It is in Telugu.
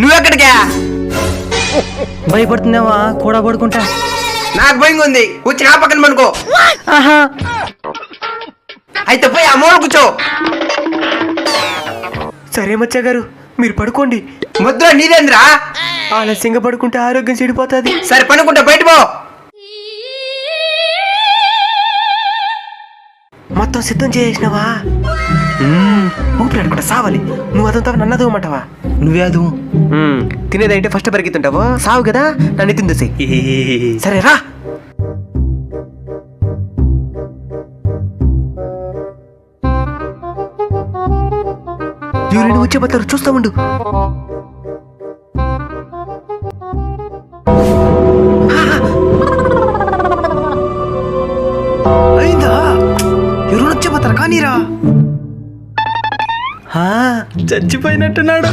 నువ్వెక్కడికా? భయపడుతున్నావా కూడా పడుకుంటా? నాకు భయంగా ఉంది, కూర్చి నా పక్కన పనుకో. ఆహా, అయితే పోయి ఆ మూల కూర్చో. సరే మచ్చా గారు మీరు పడుకోండి. ముద్ర నీదేంద్రా? ఆలస్యంగా పడుకుంటే ఆరోగ్యం చెడిపోతుంది. సరే పనుకుంటా, బయట పో. మొత్తం సిద్ధం చేసినావా? ఊపిరి కూడా సావాలి. నువ్వు అదంతా నన్నదు అమ్మంటావా? నువ్వేదు తినేదంటే ఫస్ట్ పరిగెత్తుంటావా? సావు కదా, నన్ను తిందేసి. సరే రా. ఎవరైనా వచ్చే పోతారు, చూస్తా ఉండు. అయిందా? ఎవరు వచ్చే పోతారు కానీరా. చచ్చిపోయినట్టున్నాడు.